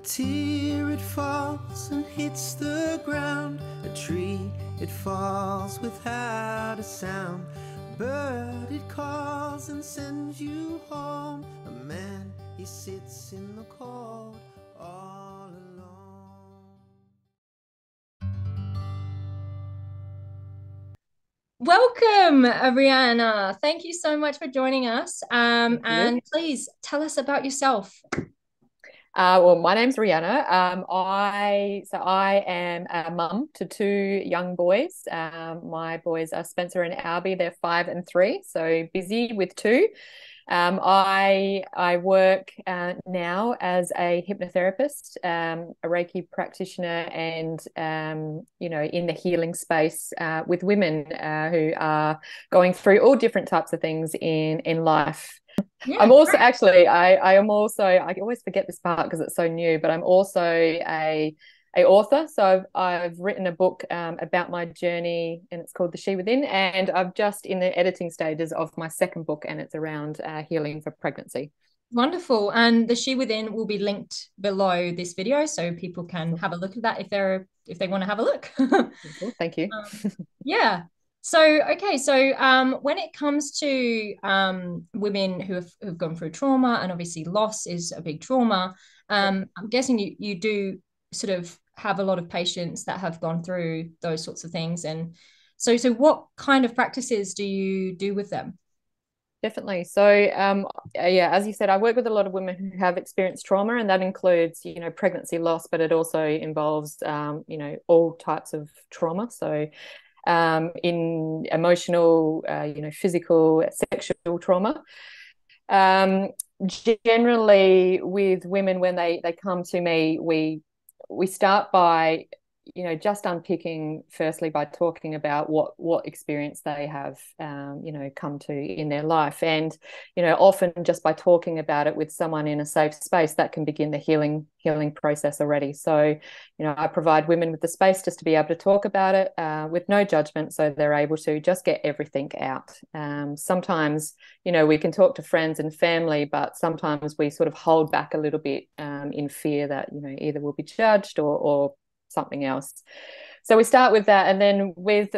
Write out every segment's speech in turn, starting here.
tear, it falls and hits the ground. A tree, it falls without a sound. Bird, it calls and sends you home. A man, he sits in the cold all alone. Welcome, Riannah. Thank you so much for joining us. And please tell us about yourself. Well, my name's Riannah. I am a mum to two young boys. My boys are Spencer and Albie. They're 5 and 3, so busy with two. I work now as a hypnotherapist, a Reiki practitioner, and in the healing space with women who are going through all different types of things in life. Yeah, I'm also actually I am also, I always forget this part because it's so new, but I'm also a author. So I've written a book about my journey, and it's called The She Within, and I'm just in the editing stages of my second book, and it's around healing for pregnancy. wonderful. And the She Within will be linked below this video, so people can have a look at that if they want to have a look. Cool. Thank you. Yeah. So, okay, so when it comes to women who've gone through trauma, and obviously loss is a big trauma, I'm guessing you do sort of have a lot of patients that have gone through those sorts of things. And so what kind of practices do you do with them? Definitely. So, yeah, as you said, I work with a lot of women who have experienced trauma, and that includes, pregnancy loss, but it also involves, all types of trauma. So, in emotional, physical, sexual trauma. Generally, with women, when they come to me, we start by just unpicking, firstly, by talking about what experience they have come to in their life. And often just by talking about it with someone in a safe space, that can begin the healing process already. So I provide women with the space just to be able to talk about it with no judgment, so they're able to just get everything out. Sometimes we can talk to friends and family, but sometimes we sort of hold back a little bit in fear that either we'll be judged or something else. So we start with that, and then with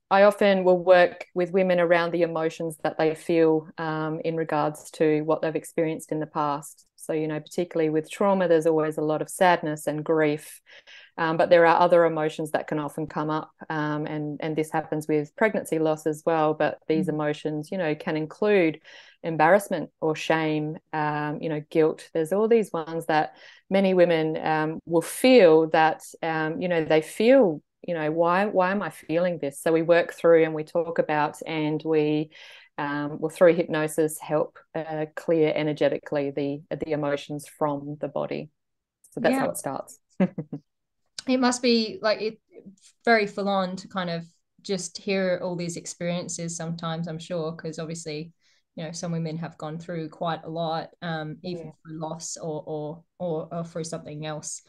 I often will work with women around the emotions that they feel in regards to what they've experienced in the past. So particularly with trauma, there's always a lot of sadness and grief, but there are other emotions that can often come up, and this happens with pregnancy loss as well. But these emotions can include embarrassment or shame, guilt. There's all these ones that many women will feel that they feel, why am I feeling this? So we work through and we talk about, and we will, through hypnosis, help clear energetically the emotions from the body. So that's how it starts. It must be like it very full on to kind of just hear all these experiences sometimes, I'm sure, because obviously some women have gone through quite a lot, even through loss or through something else.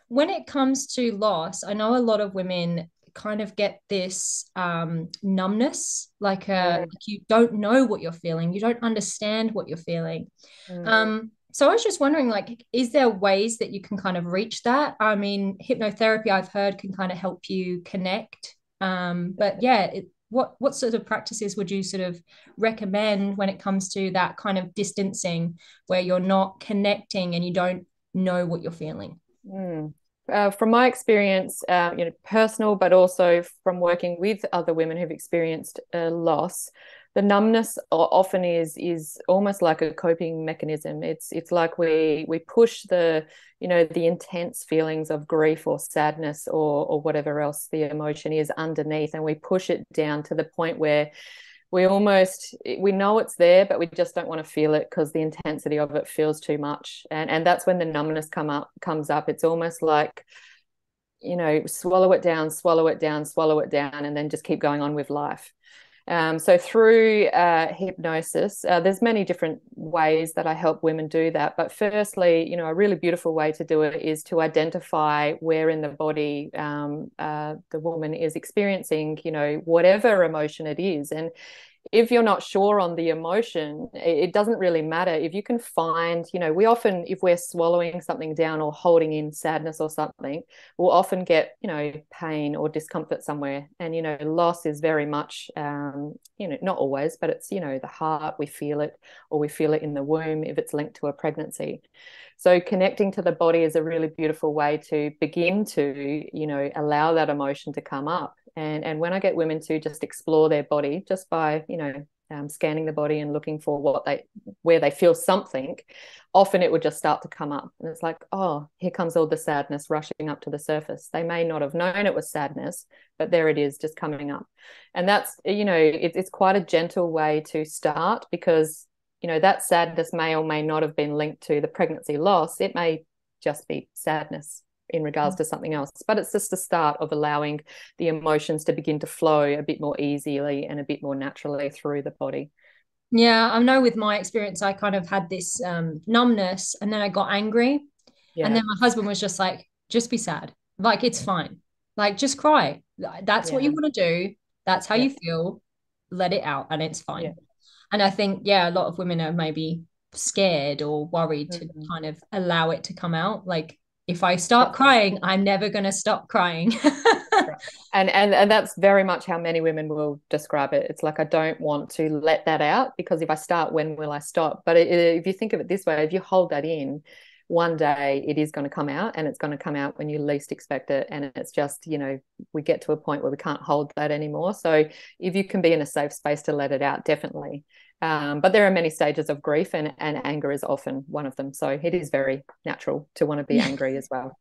When it comes to loss, I know a lot of women kind of get this numbness, like you don't know what you're feeling, you don't understand what you're feeling. So I was just wondering, like, is there ways that you can kind of reach that? I mean, hypnotherapy, I've heard, can kind of help you connect. But yeah, what sort of practices would you sort of recommend when it comes to that kind of distancing where you're not connecting and you don't know what you're feeling? From my experience, personal, but also from working with other women who've experienced loss, the numbness often is almost like a coping mechanism. It's like we push the intense feelings of grief or sadness or whatever else the emotion is underneath, and we push it down to the point where we know it's there, but we just don't want to feel it because the intensity of it feels too much. And that's when the numbness comes up. It's almost like, swallow it down, swallow it down, swallow it down, and then just keep going on with life. So through hypnosis, there's many different ways that I help women do that. But firstly, a really beautiful way to do it is to identify where in the body the woman is experiencing, whatever emotion it is. And if you're not sure on the emotion, it doesn't really matter. If you can find, we often, if we're swallowing something down or holding in sadness or something, we'll often get, pain or discomfort somewhere. And, loss is very much, not always, but it's, the heart, we feel it, or we feel it in the womb if it's linked to a pregnancy. So connecting to the body is a really beautiful way to begin to, allow that emotion to come up. And when I get women to just explore their body just by, scanning the body and looking for where they feel something, often it would just start to come up. And it's like, oh, here comes all the sadness rushing up to the surface. They may not have known it was sadness, but there it is just coming up. And that's, it's quite a gentle way to start, because, that sadness may or may not have been linked to the pregnancy loss. It may just be sadness in regards to something else, but it's just the start of allowing the emotions to begin to flow a bit more easily and a bit more naturally through the body. Yeah, I know with my experience, I kind of had this numbness, and then I got angry. Yeah. And then my husband was just like, just be sad. Like, it's fine. Like, just cry. That's what you want to do. That's how you feel. Let it out, and it's fine. And I think, a lot of women are maybe scared or worried to kind of allow it to come out. Like, if I start crying, I'm never going to stop crying. And that's very much how many women will describe it. It's like, I don't want to let that out, because if I start, when will I stop? But if you think of it this way, if you hold that in, one day it is going to come out, and it's going to come out when you least expect it. And it's just, we get to a point where we can't hold that anymore. So if you can be in a safe space to let it out, definitely. But there are many stages of grief, and anger is often one of them. So it is very natural to want to be angry as well.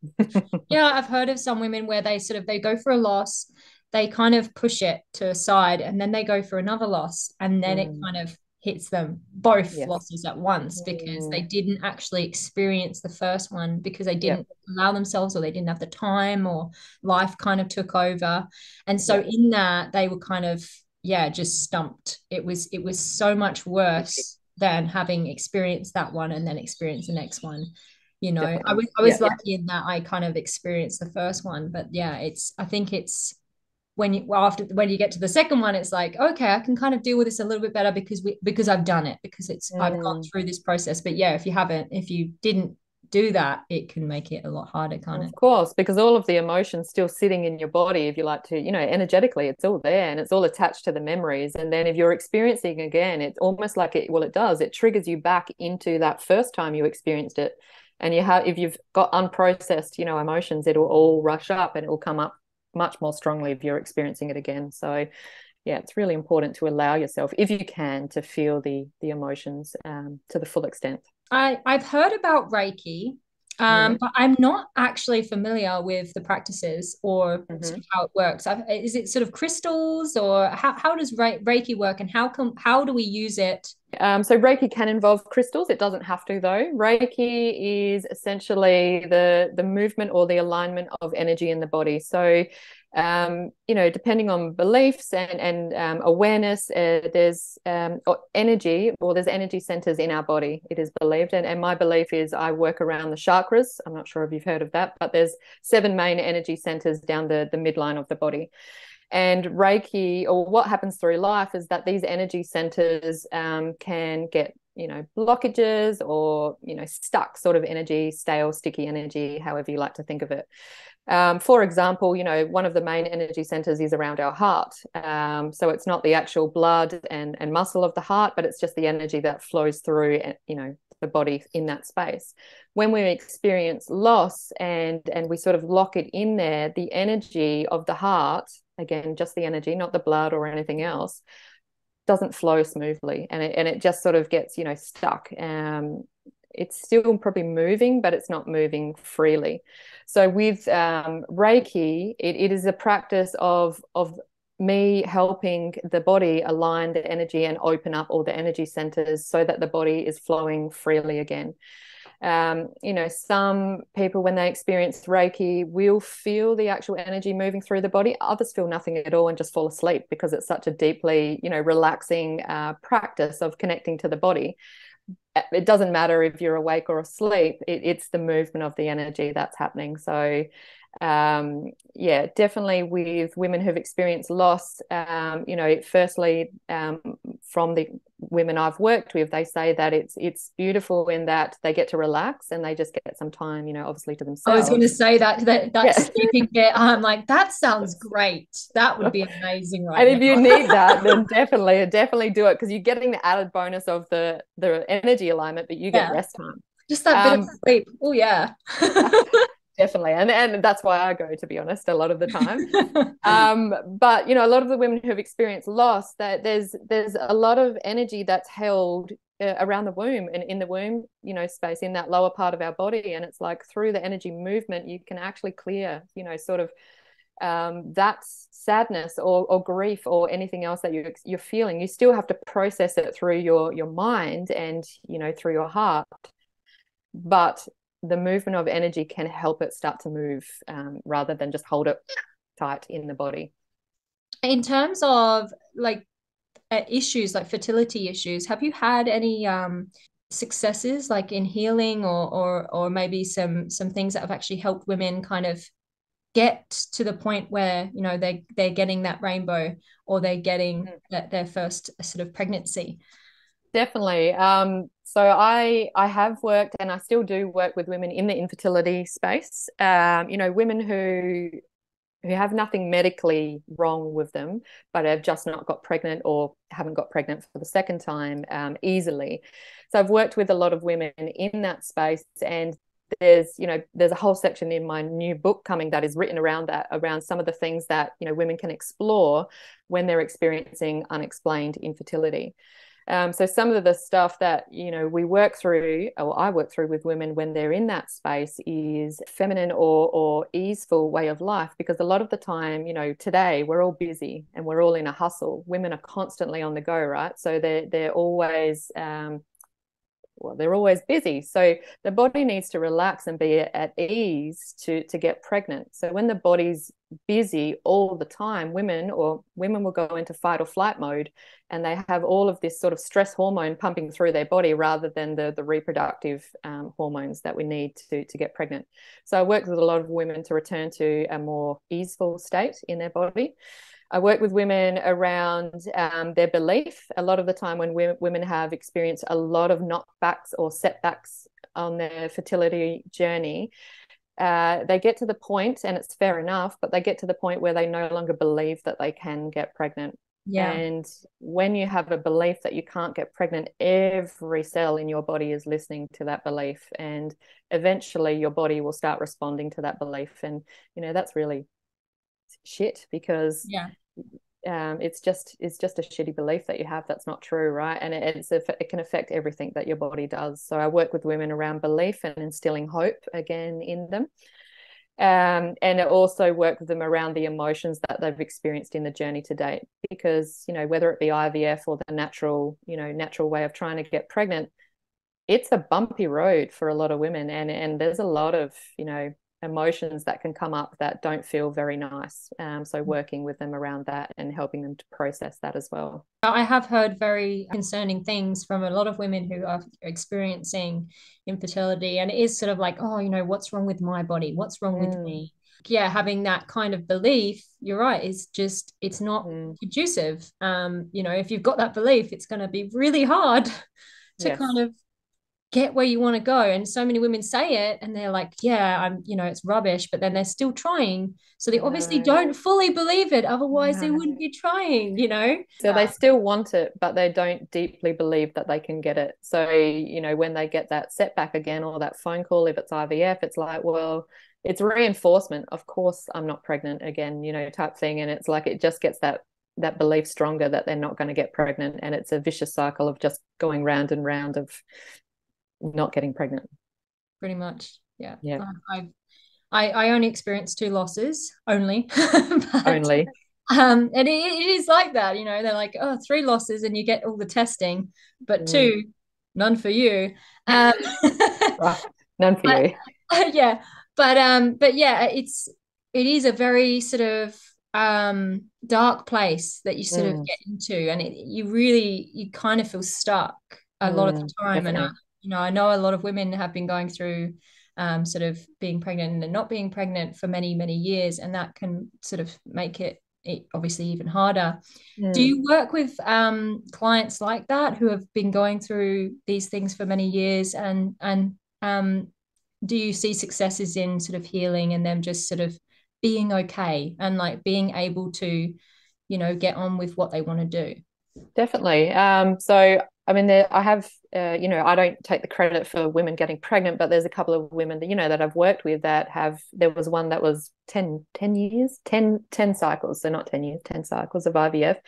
Yeah, I've heard of some women where they go for a loss, they kind of push it to a side, and then they go for another loss, and then it kind of hits them both losses at once, because they didn't actually experience the first one, because they didn't allow themselves, or they didn't have the time, or life kind of took over. And so in that, they were kind of just stumped. It was so much worse than having experienced that one and then experience the next one. I was lucky in that I kind of experienced the first one, but I think it's when you get to the second one, it's like, okay, I can kind of deal with this a little bit better, because I've done it, because I've gone through this process. But if you didn't do that, it can make it a lot harder, can't it? Of course, because all of the emotions still sitting in your body, if you like to, energetically, it's all there, and it's all attached to the memories. And then if you're experiencing again, it's almost like it triggers you back into that first time you experienced it. And if you've got unprocessed, emotions, it will all rush up, and it will come up much more strongly if you're experiencing it again. So it's really important to allow yourself, if you can, to feel the emotions to the full extent. I've heard about Reiki, but I'm not actually familiar with the practices or sort of how it works. Is it sort of crystals, or how does Reiki work, and how do we use it? So Reiki can involve crystals. It doesn't have to, though. Reiki is essentially the movement or the alignment of energy in the body. So, depending on beliefs and awareness, there's energy centers in our body, it is believed. And my belief is, I work around the chakras. I'm not sure if you've heard of that, but there's 7 main energy centers down the midline of the body. And Reiki, or what happens through life, is that these energy centers can get, blockages, or, stuck sort of energy, stale, sticky energy, however you like to think of it. For example, one of the main energy centers is around our heart. So it's not the actual blood and muscle of the heart, but it's just the energy that flows through, the body in that space. When we experience loss and we sort of lock it in there, the energy of the heart, again, just the energy, not the blood or anything else, doesn't flow smoothly, and it just sort of gets, stuck. It's still probably moving, but it's not moving freely. So with Reiki, it is a practice of me helping the body align the energy and open up all the energy centers so that the body is flowing freely again. Some people, when they experience Reiki, will feel the actual energy moving through the body. Others feel nothing at all and just fall asleep, because it's such a deeply, relaxing practice of connecting to the body. It doesn't matter if you're awake or asleep. It's the movement of the energy that's happening. So Yeah, definitely with women who've experienced loss, firstly, from the women I've worked with, they say that it's beautiful in that they get to relax and they just get some time, obviously to I was going to themselves. say that Yeah. sleeping bit. I'm like, that sounds great. That would be amazing right And if you need now. that, then definitely do it, because you're getting the added bonus of the energy alignment, but you get Yeah, rest time. just that bit of sleep. Oh yeah. Definitely. And that's why I go, to be honest, a lot of the time. But a lot of the women who've experienced loss, that there's a lot of energy that's held around the womb and in the womb, space, in that lower part of our body. And it's like through the energy movement, you can actually clear, sort of that sadness or grief or anything else that you're feeling. You still have to process it through your mind and, through your heart. But the movement of energy can help it start to move, rather than just hold it tight in the body. In terms of like issues, like fertility issues, have you had any successes like in healing, or maybe some things that have actually helped women kind of get to the point where they're getting that rainbow, or they're getting their first sort of pregnancy? Definitely. So I have worked, and I still do work with women in the infertility space. Women who have nothing medically wrong with them, but have just not got pregnant or haven't got pregnant for the second time easily. So I've worked with a lot of women in that space, and there's a whole section in my new book coming that is written around that, around some of the things that women can explore when they're experiencing unexplained infertility. So some of the stuff that we work through, or I work through with women when they're in that space, is feminine or easeful way of life. Because a lot of the time, today we're all busy and we're all in a hustle. Women are constantly on the go, right? So they're always they're always busy. So the body needs to relax and be at ease to get pregnant. So when the body's busy all the time, women will go into fight or flight mode, and they have all of this sort of stress hormone pumping through their body rather than the reproductive hormones that we need to get pregnant. So I work with a lot of women to return to a more easeful state in their body. I work with women around their belief. A lot of the time when women have experienced a lot of knockbacks or setbacks on their fertility journey, they get to the point, and it's fair enough, but they get to the point where they no longer believe that they can get pregnant. Yeah. And when you have a belief that you can't get pregnant, every cell in your body is listening to that belief. And eventually your body will start responding to that belief. And, that's really shit, because Yeah. It's just a shitty belief that you have that's not true, right? And it can affect everything that your body does. So I work with women around belief and instilling hope again in them. And I also work with them around the emotions that they've experienced in the journey to date, because whether it be IVF or the natural way of trying to get pregnant, it's a bumpy road for a lot of women, and there's a lot of emotions that can come up that don't feel very nice. So working with them around that and helping them to process that as well. I have heard very concerning things from a lot of women who are experiencing infertility, and it is sort of like, oh, what's wrong with my body? What's wrong with me? Yeah, having that kind of belief, you're right, it's not conducive. If you've got that belief, it's going to be really hard to kind of get where you want to go. And so many women say it and they're like, yeah, it's rubbish, but then they're still trying. So they obviously don't fully believe it. Otherwise they wouldn't be trying, So they still want it, but they don't deeply believe that they can get it. So, when they get that setback again, or that phone call, if it's IVF, it's like, well, it's reinforcement. Of course I'm not pregnant again, type thing. And it's like, it just gets that belief stronger that they're not going to get pregnant. And it's a vicious cycle of just going round and round of not getting pregnant. Pretty much. Yeah. I only experienced 2 losses only. But, only. And it is like that, they're like, oh, 3 losses and you get all the testing, but 2, none for you. None for you. Yeah. But yeah, it is a very sort of dark place that you sort of get into, and you kind of feel stuck a lot of the time. Definitely. And I know a lot of women have been going through sort of being pregnant and not being pregnant for many, many years, and that can sort of make it obviously even harder. Do you work with clients like that who have been going through these things for many years, and do you see successes in sort of healing and them just sort of being okay and like being able to, you know, get on with what they want to do? Definitely. So, I mean, I have, you know, I don't take the credit for women getting pregnant, but there's a couple of women that, you know, that I've worked with that have, there was one that was 10 years, 10 cycles. So not 10 years, 10 cycles of IVF.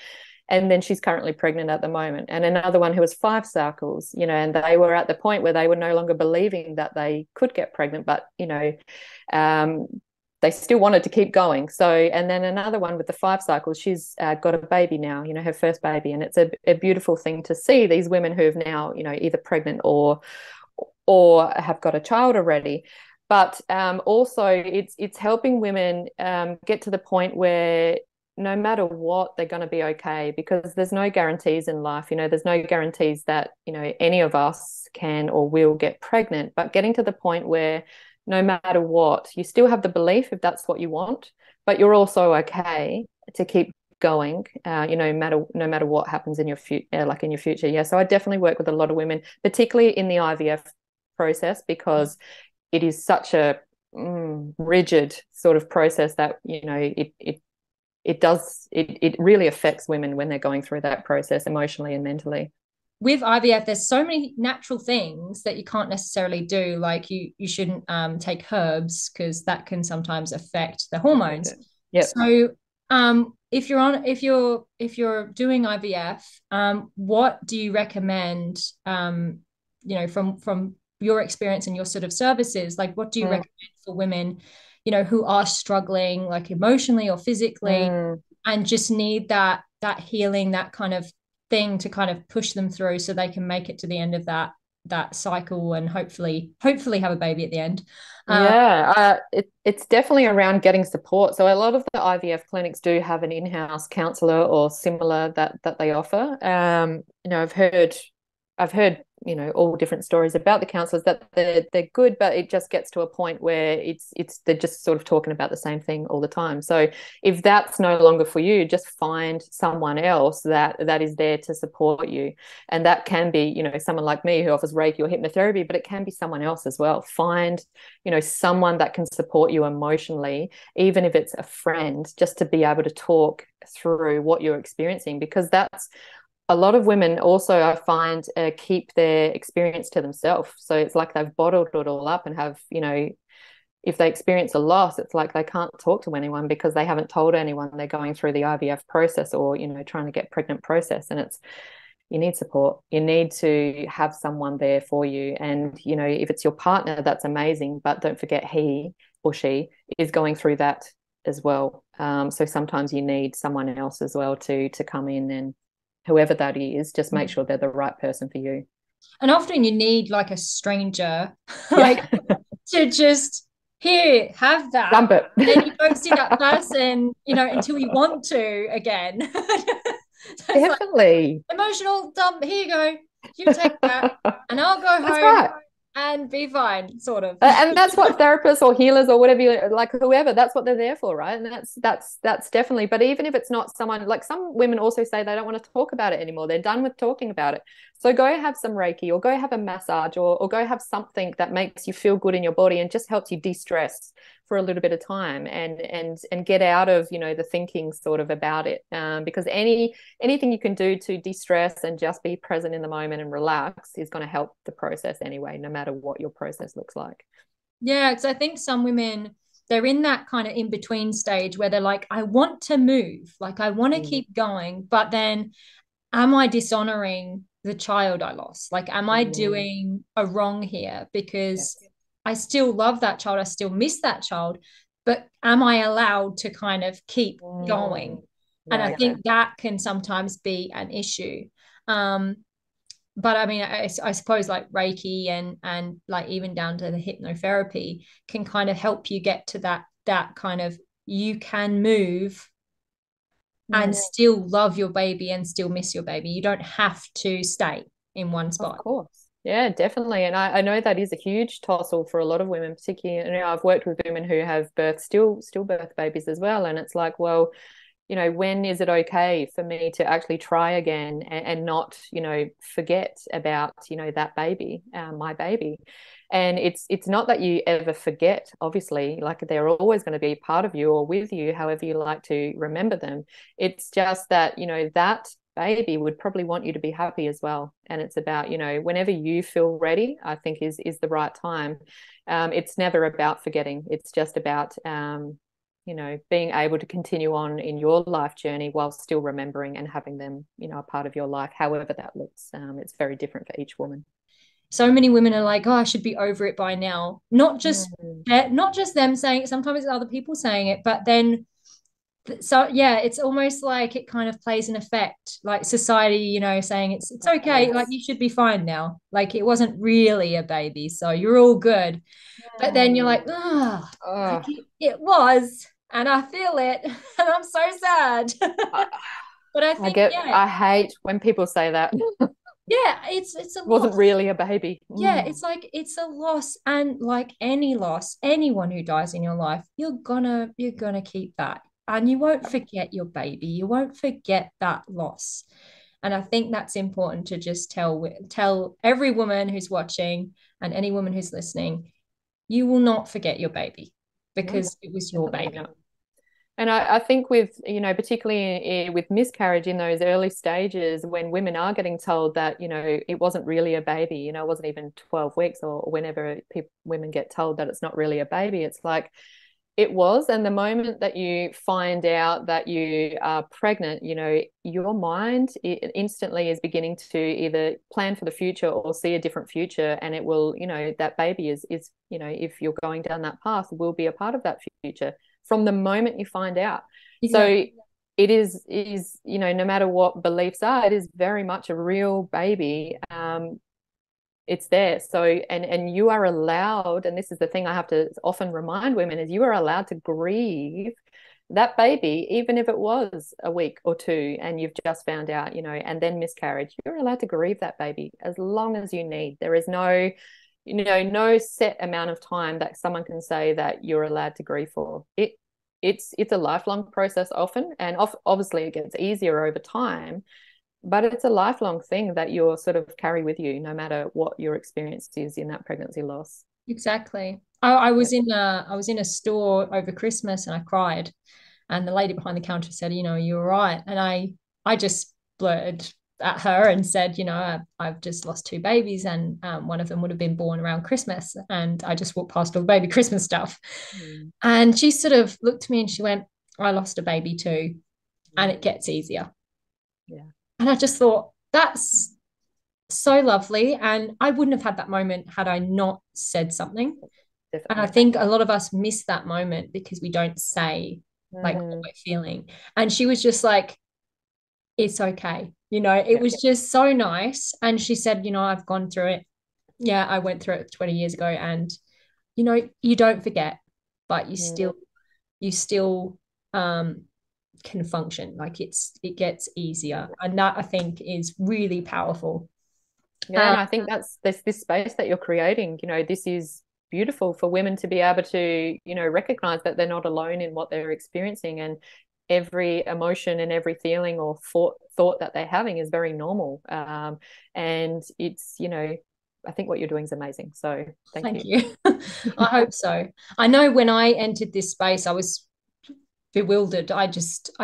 And then she's currently pregnant at the moment. And another one who was 5 cycles, you know, and they were at the point where they were no longer believing that they could get pregnant, but, you know, they still wanted to keep going. So, and then another one with the 5 cycles, she's got a baby now, you know, her first baby. And it's a beautiful thing to see these women who've now, you know, either pregnant or have got a child already. But also it's helping women get to the point where no matter what, they're going to be okay, because there's no guarantees in life. You know, there's no guarantees that, you know, any of us can or will get pregnant, but getting to the point where no matter what, you still have the belief if that's what you want, but you're also okay to keep going, you know, no matter what happens in your future, like in your future. Yeah. So I definitely work with a lot of women, particularly in the IVF process, because it is such a rigid sort of process that, you know, it really affects women when they're going through that process emotionally and mentally. With IVF, there's so many natural things that you can't necessarily do. Like you shouldn't take herbs because that can sometimes affect the hormones. Yeah. So if you're doing IVF, what do you recommend? You know, from your experience and your sort of services, like what do you recommend for women, you know, who are struggling like emotionally or physically and just need that healing, that kind of thing to kind of push them through so they can make it to the end of that cycle and hopefully have a baby at the end? It's definitely around getting support. So a lot of the IVF clinics do have an in-house counselor or similar that they offer. You know, I've heard, you know, all different stories about the counselors that they're good, but it just gets to a point where they're just sort of talking about the same thing all the time. So if that's no longer for you, just find someone else that is there to support you. And that can be, you know, someone like me who offers Reiki or hypnotherapy, but it can be someone else as well. Find, you know, someone that can support you emotionally, even if it's a friend, just to be able to talk through what you're experiencing, because that's a lot of women also, I find, keep their experience to themselves. So it's like they've bottled it all up and have, you know, if they experience a loss, it's like they can't talk to anyone because they haven't told anyone they're going through the IVF process or, you know, trying to get pregnant process. And you need support. You need to have someone there for you. And, you know, if it's your partner, that's amazing. But don't forget he or she is going through that as well. So sometimes you need someone else as well to come in, and whoever that is, just make sure they're the right person for you. And often you need like a stranger, like to just here, have that. Dump it. Then you don't see that person, you know, until you want to again. So definitely. like, emotional dump. Here you go. You take that, and I'll go That's home. Right. And be fine, sort of. And that's what therapists or healers or whatever, like whoever, that's what they're there for, right? And that's definitely. But even if it's not someone, like some women also say they don't want to talk about it anymore. They're done with talking about it. So go have some Reiki or go have a massage or go have something that makes you feel good in your body and just helps you de-stress for a little bit of time and get out of, you know, the thinking sort of about it. Because anything you can do to de-stress and just be present in the moment and relax is going to help the process anyway, no matter what your process looks like. Yeah, because I think some women, they're in that kind of in-between stage where they're like, I want to move, like I want to keep going, but then am I dishonoring the child I lost? Like, am I doing a wrong here? Because I still love that child, I still miss that child, but am I allowed to kind of keep going? And I think that can sometimes be an issue. But I mean, I suppose like Reiki and like even down to the hypnotherapy can kind of help you get to that kind of, you can move and still love your baby and still miss your baby. You don't have to stay in one spot. Of course. Yeah, definitely. And I know that is a huge tussle for a lot of women, particularly, you know, I've worked with women who have stillbirth babies as well. And it's like, well, you know, when is it okay for me to actually try again and not, you know, forget about, you know, that baby, my baby. And it's not that you ever forget, obviously, like they're always going to be part of you or with you, however you like to remember them. It's just that, you know, that baby would probably want you to be happy as well. And it's about, you know, whenever you feel ready, I think is the right time. It's never about forgetting. It's just about you know, being able to continue on in your life journey while still remembering and having them, you know, a part of your life, however that looks. It's very different for each woman. So many women are like, oh, I should be over it by now. Not just them saying it, sometimes it's other people saying it, but then so yeah, it's almost like it kind of plays an effect, like society, you know, saying it's okay, like you should be fine now. Like it wasn't really a baby, so you're all good. But then you're like, oh, like it was, and I feel it, and I'm so sad. But I think, yeah, I hate when people say that. yeah, it's a Wasn't loss. really a baby. Yeah, it's like it's a loss, and like any loss, anyone who dies in your life, you're gonna keep that, and you won't forget your baby. You won't forget that loss. And I think that's important to just tell every woman who's watching and any woman who's listening, you will not forget your baby No, because it was your baby. not. And I think with, you know, particularly with miscarriage in those early stages, when women are getting told that, you know, it wasn't really a baby, you know, it wasn't even 12 weeks, or whenever women get told that it's not really a baby, it's like it was. And the moment that you find out that you are pregnant, you know, your mind instantly is beginning to either plan for the future or see a different future. And it will, you know, that baby is, you know, if you're going down that path, will be a part of that future from the moment you find out. Exactly. So it is, you know, no matter what beliefs are, it is very much a real baby. It's there. So, and you are allowed, and this is the thing I have to often remind women, is you are allowed to grieve that baby, even if it was a week or two and you've just found out, you know, and then miscarriage, you're allowed to grieve that baby as long as you need. There is no, you know, no set amount of time that someone can say that you're allowed to grieve for. It's a lifelong process often, and obviously it gets easier over time, but it's a lifelong thing that you'll sort of carry with you no matter what your experience is in that pregnancy loss. Exactly. I was in a store over Christmas and I cried, and the lady behind the counter said, you know, you're right. And I just blurted at her and said, you know, I've just lost two babies, and one of them would have been born around Christmas, and I just walked past all the baby Christmas stuff. And she sort of looked at me and she went, I lost a baby too, and it gets easier. Yeah. And I just thought, that's so lovely. And I wouldn't have had that moment had I not said something. Definitely. And I think a lot of us miss that moment because we don't say like what we're feeling. And she was just like, it's okay. You know, it was just so nice. And she said, you know, I've gone through it. Yeah, I went through it 20 years ago. And, you know, you don't forget, but you still can function. Like it gets easier. And that I think is really powerful. Yeah, and I think that's this space that you're creating. You know, this is beautiful for women to be able to, you know, recognize that they're not alone in what they're experiencing, and every emotion and every feeling or thought that they're having is very normal. And it's, you know, I think what you're doing is amazing. So thank you. I hope so. I know when I entered this space, I was bewildered. I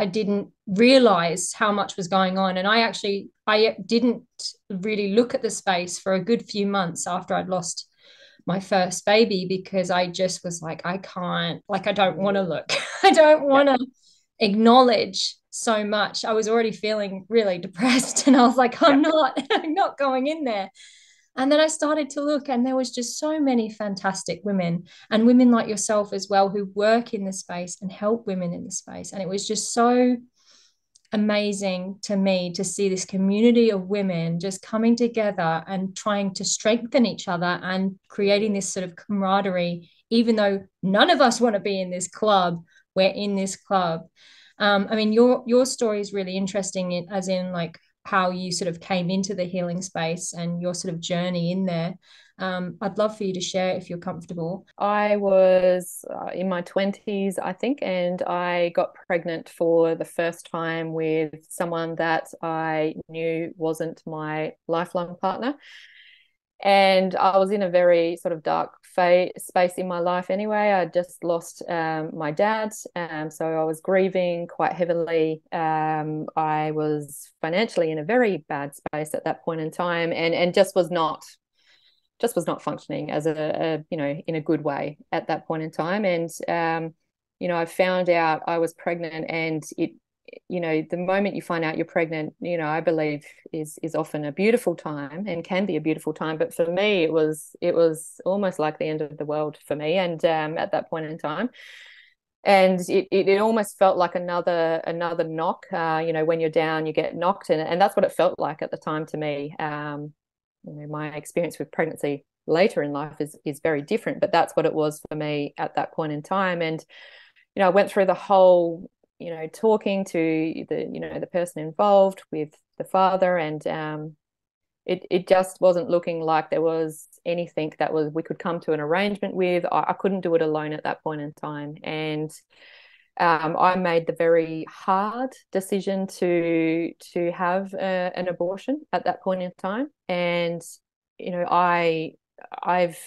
didn't realize how much was going on. And I didn't really look at the space for a good few months after I'd lost my first baby, because I just was like, I can't, like, I don't want to look. I don't want to acknowledge so much. I was already feeling really depressed, and I was like, I'm not going in there. And then I started to look, and there was just so many fantastic women, and women like yourself as well, who work in the space and help women in the space. And it was just so amazing to me to see this community of women just coming together and trying to strengthen each other and creating this sort of camaraderie. Even though none of us want to be in this club, we're in this club. I mean, your story is really interesting, as in, like, how you sort of came into the healing space and your sort of journey in there. I'd love for you to share if you're comfortable. I was in my 20s, I think, and I got pregnant for the first time with someone that I knew wasn't my lifelong partner. And I was in a very sort of dark space in my life anyway. I just lost my dad. So I was grieving quite heavily. I was financially in a very bad space at that point in time, and just was not functioning as a in a good way at that point in time. And I found out I was pregnant, and the moment you find out you're pregnant, I believe is often a beautiful time and can be a beautiful time. But for me, it was almost like the end of the world for me. And at that point in time, and it almost felt like another knock. When you're down, you get knocked, and that's what it felt like at the time to me. My experience with pregnancy later in life is very different, but that's what it was for me at that point in time. And I went through the whole talking to the person involved with the father, and it just wasn't looking like there was anything that we could come to an arrangement with. I couldn't do it alone at that point in time. And I made the very hard decision to have an abortion at that point in time. And I've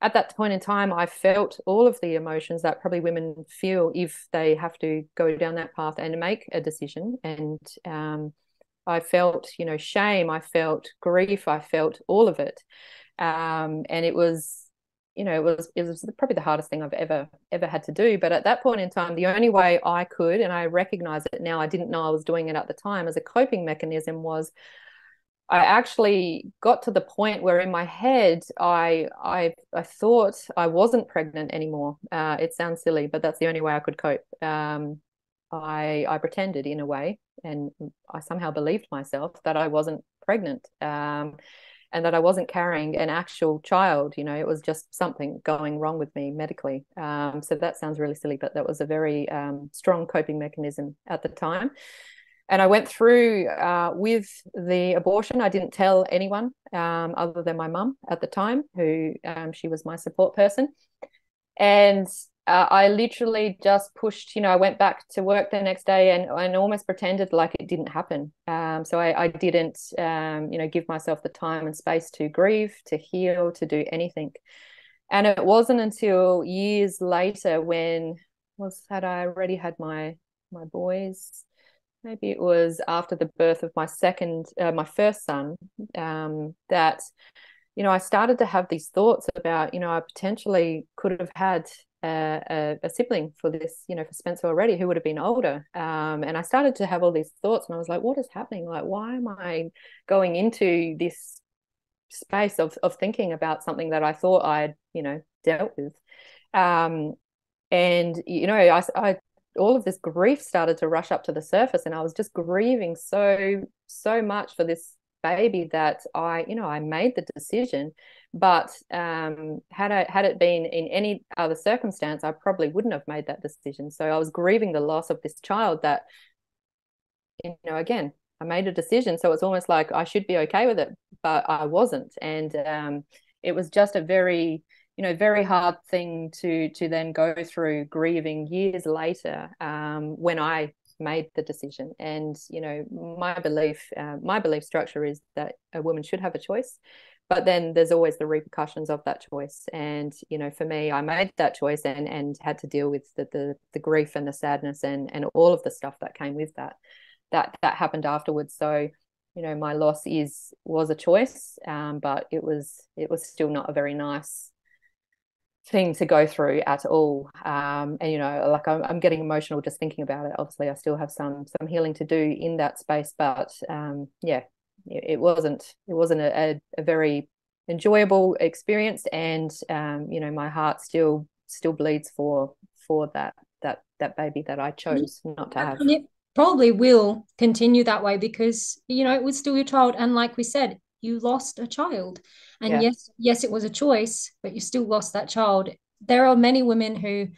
at that point in time, I felt all of the emotions that probably women feel if they have to go down that path and make a decision. And I felt, shame, I felt grief, I felt all of it. And it was probably the hardest thing I've ever had to do. But at that point in time, the only way I could, and I recognize it now, I didn't know I was doing it at the time as a coping mechanism, was I actually got to the point where in my head I thought I wasn't pregnant anymore. It sounds silly, but that's the only way I could cope. I pretended in a way, and I somehow believed myself that I wasn't pregnant, and that I wasn't carrying an actual child. It was just something going wrong with me medically. So that sounds really silly, but that was a very strong coping mechanism at the time. And I went through with the abortion. I didn't tell anyone other than my mum at the time, who she was my support person. And I literally just pushed, I went back to work the next day and almost pretended like it didn't happen. So I didn't, give myself the time and space to grieve, to heal, to do anything. And it wasn't until years later had I already had my boys. Maybe it was after the birth of my first son, that, I started to have these thoughts about, I potentially could have had a sibling for this, for Spencer already, who would have been older. And I started to have all these thoughts, and I was like, what is happening? Like, why am I going into this space of thinking about something that I thought I'd, dealt with? And, I all of this grief started to rush up to the surface, and I was just grieving so much for this baby that I made the decision. But had it been in any other circumstance, I probably wouldn't have made that decision. So I was grieving the loss of this child that, again, I made a decision. So it's almost like I should be okay with it, but I wasn't. And it was just a very very hard thing to then go through, grieving years later, when I made the decision. And my belief structure is that a woman should have a choice, but then there's always the repercussions of that choice. And for me, I made that choice and had to deal with the grief and the sadness and all of the stuff that came with that happened afterwards. So my loss was a choice, but it was still not a very nice thing to go through at all. And like I'm getting emotional just thinking about it. Obviously I still have some healing to do in that space, but it wasn't a very enjoyable experience. And my heart still bleeds for that baby that I chose not to have. And it probably will continue that way because it was still your child, and like we said, you lost a child. And yes, it was a choice, but you still lost that child. There are many women who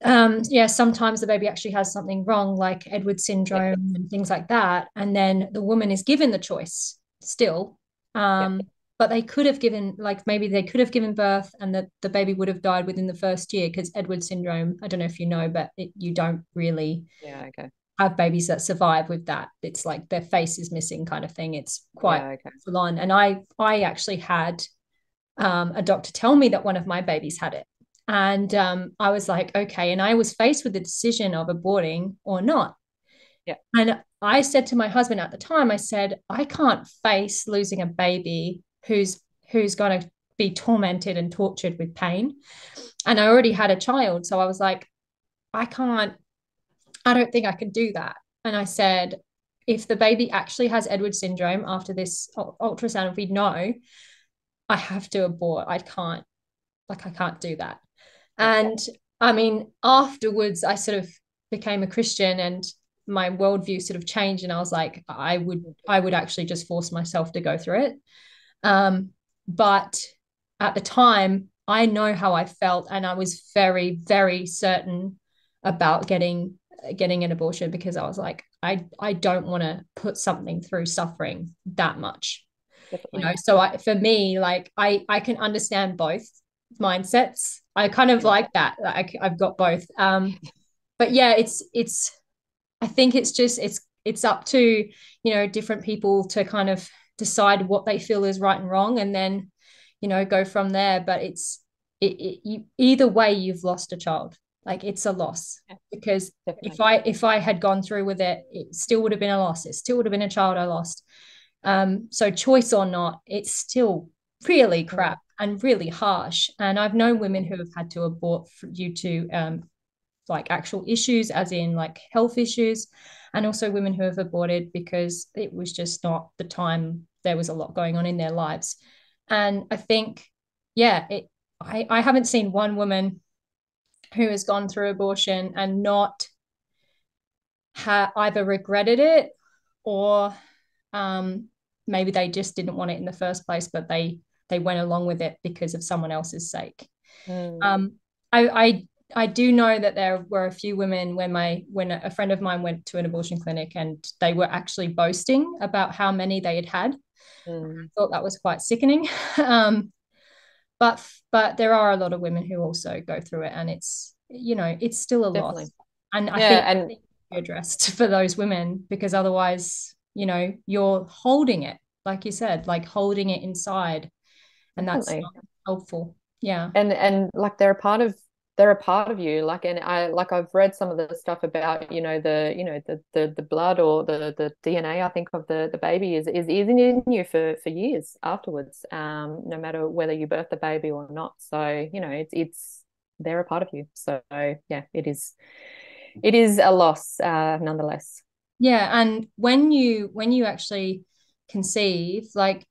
Yeah, sometimes the baby actually has something wrong, like Edward Yep. syndrome and things like that. And then the woman is given the choice still. Yep. But they could have given, like maybe they could have given birth and the baby would have died within the first year, because Edward syndrome, I don't know if you know, but you don't really Yeah. Okay. have babies that survive with that. It's like their face is missing kind of thing. It's quite Yeah. Okay. full on. And I actually had a doctor tell me that one of my babies had it. And I was like, okay. And I was faced with the decision of aborting or not. Yeah. And I said to my husband at the time, I said, I can't face losing a baby who's going to be tormented and tortured with pain. And I already had a child. So I was like, I don't think I can do that. And I said, if the baby actually has Edward syndrome after this ultrasound, if we know, I have to abort. I can't do that. Yeah. And I mean, afterwards, I sort of became a Christian and my worldview sort of changed. And I was like, I would actually just force myself to go through it. But at the time, I know how I felt, and I was very, very certain about getting an abortion, because I was like, I don't want to put something through suffering that much. Definitely. So for me, like I can understand both mindsets. I kind of Yeah. like that. Like I've got both. But yeah, it's I think it's just it's up to different people to kind of decide what they feel is right and wrong, and then go from there. But either way, you've lost a child. Like it's a loss, Yeah. because Definitely. if I had gone through with it, it still would have been a loss. It still would have been a child I lost. So choice or not, it's still really crap and really harsh. And I've known women who have had to abort due to like actual issues, as in like health issues, and also women who have aborted because it was just not the time. There was a lot going on in their lives. And I think, yeah, I haven't seen one woman who has gone through abortion and not either regretted it, or maybe they just didn't want it in the first place, but they went along with it because of someone else's sake. Mm. Um, I do know that there were a few women when a friend of mine went to an abortion clinic, and they were actually boasting about how many they had had. I thought that was quite sickening. um, but there are a lot of women who also go through it, and it's still a Definitely. loss. And I Yeah. think And be addressed for those women, because otherwise, you're holding it, like you said, like holding it inside, and that's definitely. not helpful. Yeah. And like they're a part of you, like, and I've read some of the stuff about the blood or the DNA, I think, of the baby is in you for years afterwards, no matter whether you birth the baby or not. So it's they're a part of you. So yeah, it is a loss, nonetheless. Yeah, and when you actually conceive, like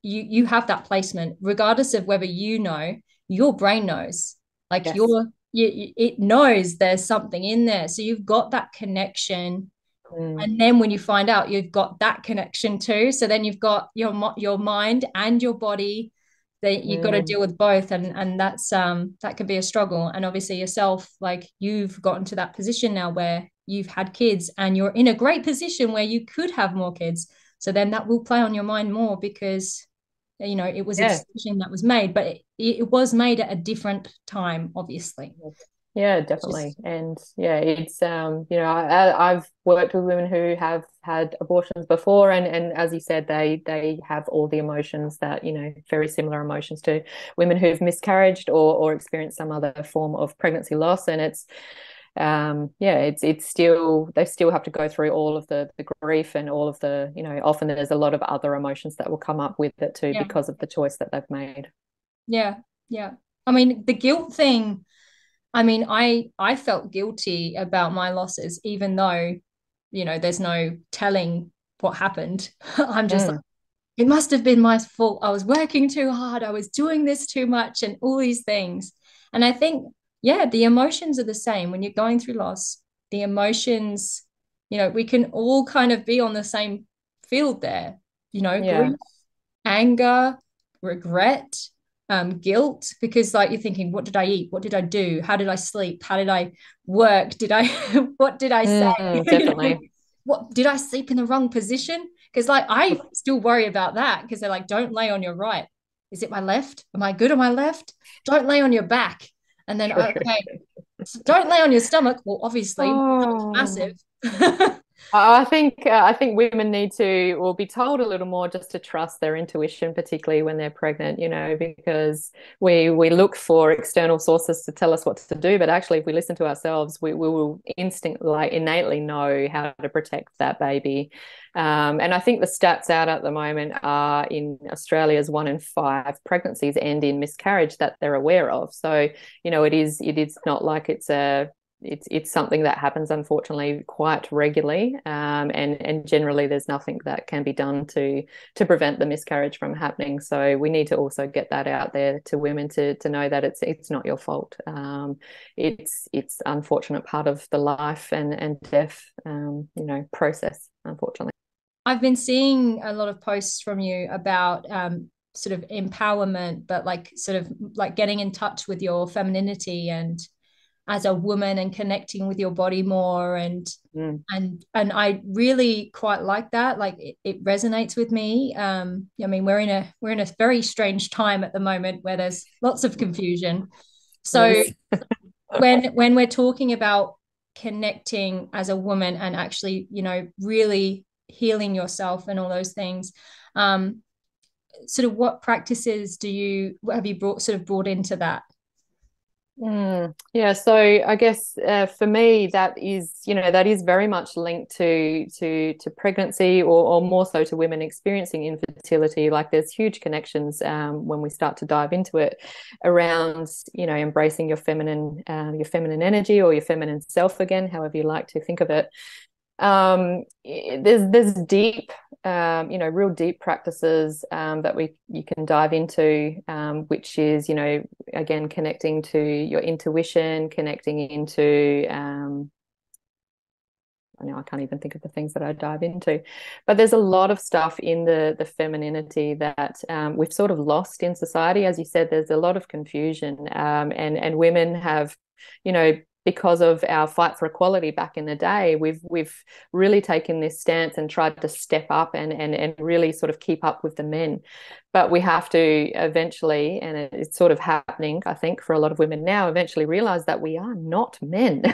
you have that placement, regardless of whether your brain knows, like Yes. it knows there's something in there, so you've got that connection. Mm. And then when you find out, you've got that connection too. So then you've got your mind and your body, that you've got to Mm. deal with both, and that could be a struggle. And obviously yourself, like you've gotten to that position now where you've had kids and you're in a great position where you could have more kids. So then that will play on your mind more, because it was a Yeah. decision that was made, but it was made at a different time, obviously. Yeah, It's definitely. just, And yeah, it's I've worked with women who have had abortions before, and as you said, they have all the emotions that, very similar emotions to women who've miscarried or experienced some other form of pregnancy loss. And yeah, it's still, they still have to go through all of the grief and all of the, often there's a lot of other emotions that will come up with it too, yeah, because of the choice that they've made. yeah, yeah. I mean, the guilt thing. I mean, I felt guilty about my losses, even though, there's no telling what happened. I'm just like, Mm. it must have been my fault. I was working too hard. I was doing this too much and all these things. And I think, yeah, the emotions are the same when you're going through loss. The emotions, we can all kind of be on the same field there, Yeah. grief, anger, regret, guilt, because like you're thinking, what did I eat? What did I do? How did I sleep? How did I work? Did I what did I say? Definitely. What did I sleep in the wrong position? Because like I still worry about that, because they're like, don't lay on your right. Is it my left? Am I good on my left? Don't lay on your back. And then okay, don't lay on your stomach. Well, obviously, Oh. massive. I think women need to, or be told a little more, just to trust their intuition, particularly when they're pregnant, because we look for external sources to tell us what to do, but actually if we listen to ourselves, we will innately know how to protect that baby. And I think the stats out at the moment are, in Australia's 1 in 5 pregnancies end in miscarriage that they're aware of. So, it is not like it's something that happens, unfortunately, quite regularly, and generally there's nothing that can be done to prevent the miscarriage from happening. So we need to also get that out there to women to know that it's not your fault. It's unfortunate part of the life and death process, unfortunately. I've been seeing a lot of posts from you about sort of empowerment, but like sort of like getting in touch with your femininity and as a woman and connecting with your body more, and I really quite like that. Like it resonates with me. I mean, we're in a very strange time at the moment where there's lots of confusion. So Yes. when we're talking about connecting as a woman and actually, really healing yourself and all those things, sort of what practices have you brought into that? Yeah, so I guess for me that is very much linked to pregnancy, or more so to women experiencing infertility. Like there's huge connections when we start to dive into it around embracing your feminine energy, or your feminine self, again, however you like to think of it. There's deep, real deep practices that you can dive into, which is, again, connecting to your intuition, connecting into, I can't even think of the things that I dive into, but there's a lot of stuff in the femininity that we've sort of lost in society. As you said, there's a lot of confusion, and women have, because of our fight for equality back in the day, we've really taken this stance and tried to step up and really sort of keep up with the men. But we have to eventually, and it's sort of happening, I think, for a lot of women now, eventually realize that we are not men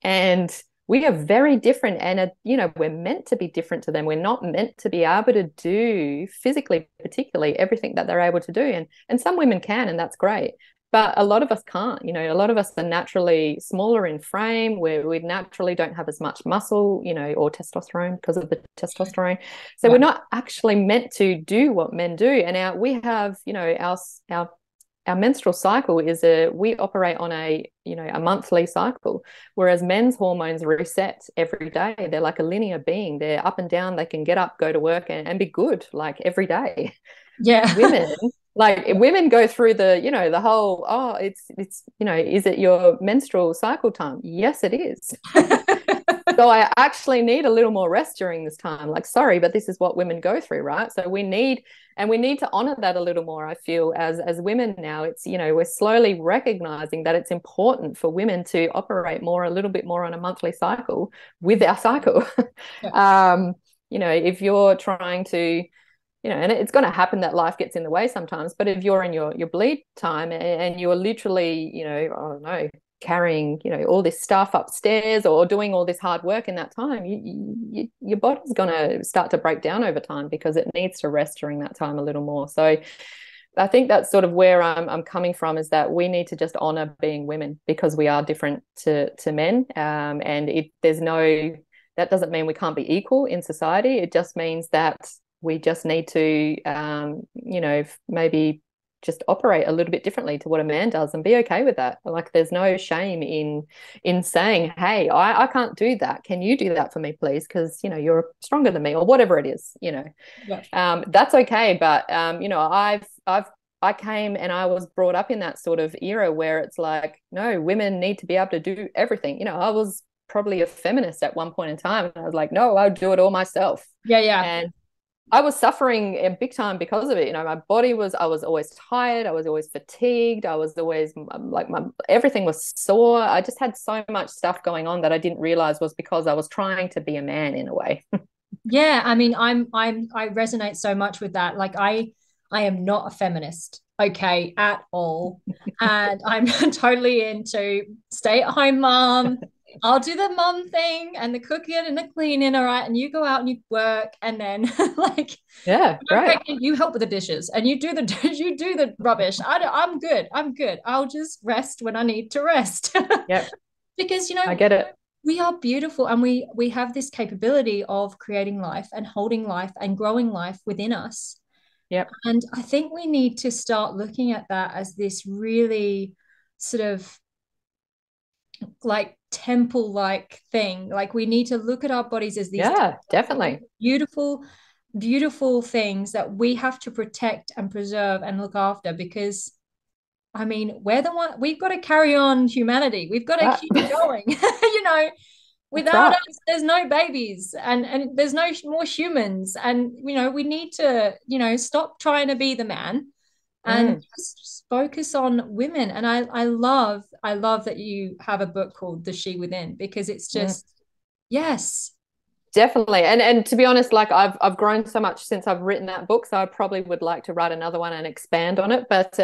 and we are very different, and we're meant to be different to them. We're not meant to be able to do physically, particularly, everything that they're able to do, and some women can, and that's great. But a lot of us can't. A lot of us are naturally smaller in frame, where we naturally don't have as much muscle, or testosterone, because of the testosterone. So we're not actually meant to do what men do. And we have, our menstrual cycle we operate on a monthly cycle, whereas men's hormones reset every day. They're like a linear being. They're up and down. They can get up, go to work, and be good, like, every day. Yeah. Women go through the whole, it's is it your menstrual cycle time? Yes, it is. So I actually need a little more rest during this time. Like, sorry, but this is what women go through, right? So we need to honor that a little more. I feel as women now, it's, we're slowly recognizing that it's important for women to operate a little bit more on a monthly cycle with our cycle. Yeah. If you're trying to, and it's going to happen that life gets in the way sometimes, but if you're in your bleed time and you're literally, I don't know, carrying, all this stuff upstairs or doing all this hard work in that time, your body's going to start to break down over time, because it needs to rest during that time a little more. So I think that's sort of where I'm coming from, is that we need to just honor being women, because we are different to men. And that doesn't mean we can't be equal in society. It just means that we just need to, maybe just operate a little bit differently to what a man does, and be okay with that. Like, there's no shame in saying, hey, I can't do that. Can you do that for me, please? Because, you're stronger than me, or whatever it is, Yeah. That's okay. But, I came and I was brought up in that sort of era where it's like, no, women need to be able to do everything. I was probably a feminist at one point in time, and I was like, no, I'll do it all myself. Yeah. And I was suffering a big time because of it. You know, I was always tired. I was always fatigued. I was always like everything was sore. I just had so much stuff going on that I didn't realize was because I was trying to be a man in a way. Yeah, I mean, I resonate so much with that. Like I am not a feminist, okay, at all. And I'm totally into stay-at-home mom. I'll do the mom thing and the cooking and the cleaning, all right, and you go out and you work, and then like Yeah, I'm great. pregnant, you help with the dishes and you do the you do the rubbish. I'm good. I'm good. I'll just rest when I need to rest. Yep, Because I get it. we are beautiful, and we have this capability of creating life and holding life and growing life within us. Yep. And I think we need to start looking at that as this really sort of like temple like thing. Like we need to look at our bodies as these Yeah, definitely. beautiful, beautiful things that we have to protect and preserve and look after, because I mean, we're the one, we've got to carry on humanity. We've got to Right. keep going. That's Without right. us, there's no babies, and there's no more humans. And, we need to, stop trying to be the man and Mm, just focus on women. And I love that you have a book called The She Within, because it's mm. just, yes. Definitely. And to be honest, like I've grown so much since I've written that book, so I probably would like to write another one and expand on it. But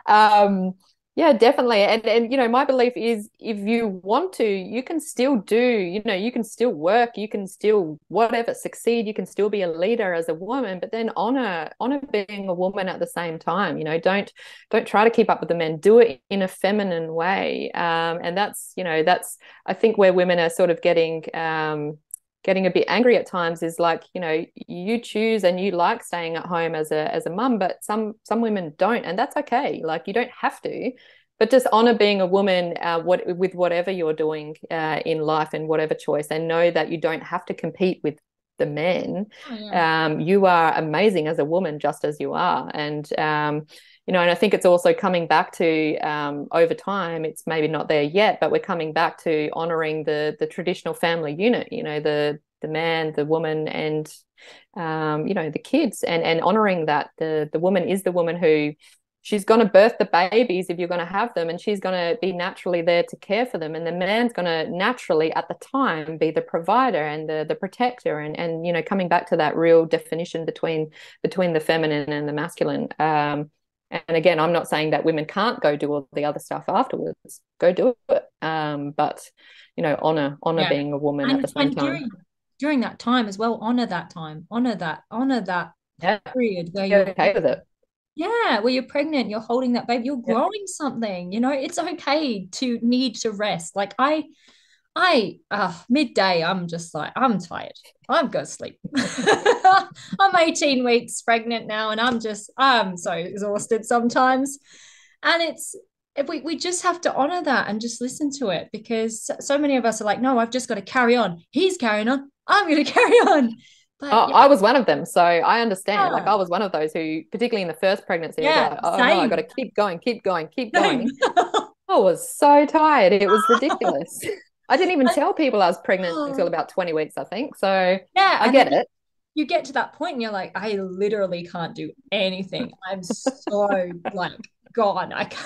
um yeah, definitely. And my belief is if you want to, you can still do, you can still work, you can still whatever succeed, you can still be a leader as a woman, but then honor being a woman at the same time. Don't try to keep up with the men. Do it in a feminine way. And that's I think where women are sort of getting a bit angry at times is like, you choose and you like staying at home as a mum, but some women don't, and that's okay. Like you don't have to, but just honor being a woman, with whatever you're doing in life and whatever choice, and know that you don't have to compete with the men. Oh, yeah. You are amazing as a woman just as you are. And I think it's also coming back to, over time, it's maybe not there yet, but we're coming back to honoring the traditional family unit, the man, the woman, and the kids, and honoring that the woman is the woman who she's going to birth the babies if you're going to have them, and she's going to be naturally there to care for them, and the man's going to naturally at the time be the provider and the protector, and coming back to that real definition between the feminine and the masculine. And again, I'm not saying that women can't go do all the other stuff afterwards. Go do it. But honor Yeah. being a woman at the same And time. during that time as well, honor that time, honor that Yeah, period where be okay with it. yeah, where you're pregnant, you're holding that baby, you're Yeah. growing something. It's okay to need to rest. Like midday, I'm just like, I'm tired. I'm going to sleep. I'm 18 weeks pregnant now, and I'm so exhausted sometimes. And we just have to honor that and just listen to it, because so many of us are like, no, I've just got to carry on. He's carrying on. I'm going to carry on. But I was one of them, so I understand. Like yeah, I was one of those who, particularly in the first pregnancy, was yeah, like, oh no, I got same, to keep going, keep going, keep same. going. I was so tired. It was ridiculous. I didn't even tell people I was pregnant until Oh, about 20 weeks, I think. So yeah, I and then get it. you get to that point and you're like, I literally can't do anything. I'm so like gone. I can't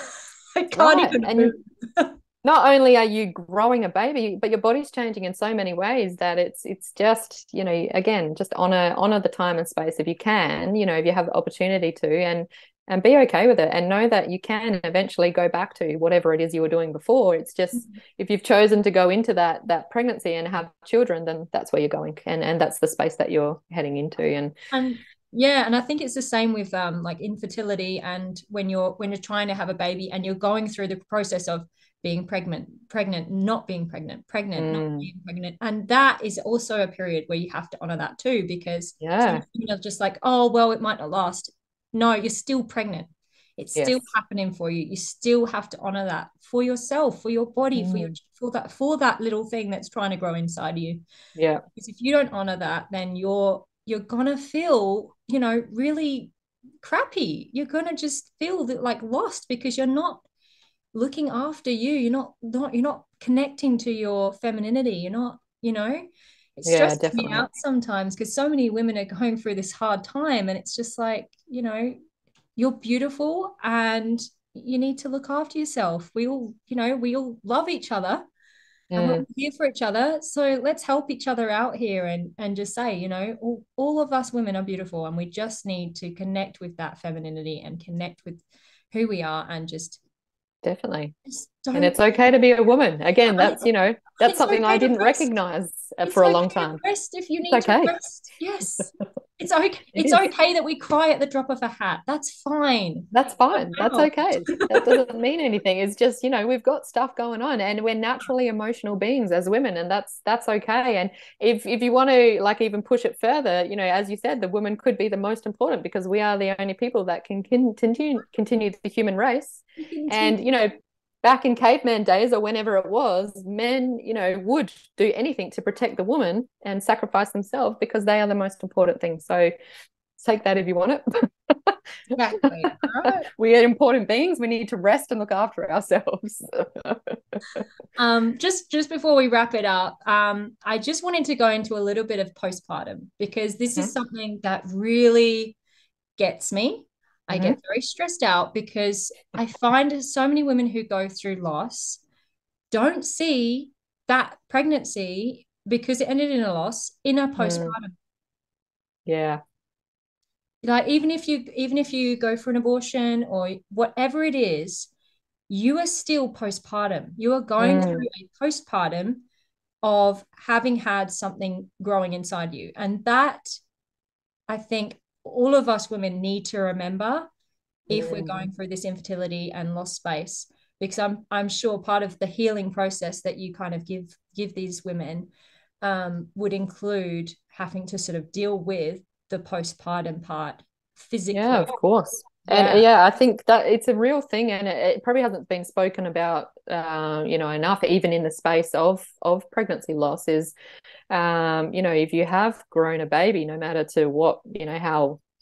Right. even And move. not only are you growing a baby, but your body's changing in so many ways that it's just, again, just honor the time and space if you can, if you have the opportunity to, and be okay with it, and know that you can eventually go back to whatever it is you were doing before. It's just if you've chosen to go into that pregnancy and have children, then that's where you're going, and that's the space that you're heading into. And yeah, and I think it's the same with like infertility, and when you're trying to have a baby and you're going through the process of being pregnant, not being pregnant, not Mm, being pregnant. And that is also a period where you have to honor that too, because some yeah. women are just like, oh, well, it might not last. No, you're still pregnant. It's still Yes. happening for you. You still have to honor that for yourself, for your body, Mm, for that little thing that's trying to grow inside of you. yeah. Because if you don't honor that, then you're gonna feel, really crappy. You're gonna just feel that like lost, because you're not looking after you. You're not connecting to your femininity. You're not, it Yeah, stresses me definitely. out sometimes because so many women are going through this hard time, and it's just like, you're beautiful and you need to look after yourself. We all love each other, and we're Mm, here for each other. So let's help each other out here, and just say, all of us women are beautiful, and we just need to connect with that femininity and connect with who we are, and definitely. just And don't. it's okay to be a woman. Yeah, Again, that's it's something I okay to didn't rest. recognize It's for a okay long to time. rest if you It's need to okay. rest. Yes. It's okay. It It's is. okay that we cry at the drop of a hat. That's fine. That's fine. That's Wow. okay. That doesn't mean anything. It's just, we've got stuff going on and we're naturally emotional beings as women, and that's okay. And if you want to like even push it further, as you said, the woman could be the most important because we are the only people that can continue the human race. And, back in caveman days or whenever it was, men, would do anything to protect the woman and sacrifice themselves because they are the most important thing. So take that if you want it. Exactly. Right. We are important beings. We need to rest and look after ourselves. Just before we wrap it up, I just wanted to go into a little bit of postpartum because this is Mm-hmm. something that really gets me. I Mm-hmm. get very stressed out because I find so many women who go through loss don't see that pregnancy, because it ended in a loss, in a Mm, postpartum. yeah. Like even if you go for an abortion or whatever it is, you are still postpartum. You are going through Mm, a postpartum of having had something growing inside you. And that, I think, all of us women need to remember if we're mm. going through this infertility and loss space, because I'm sure part of the healing process that you kind of give these women would include having to sort of deal with the postpartum part Yeah, physically. of course. And Yeah. yeah, I think that it's a real thing, and it probably hasn't been spoken about, enough, even in the space of pregnancy loss. Is if you have grown a baby, no matter to what,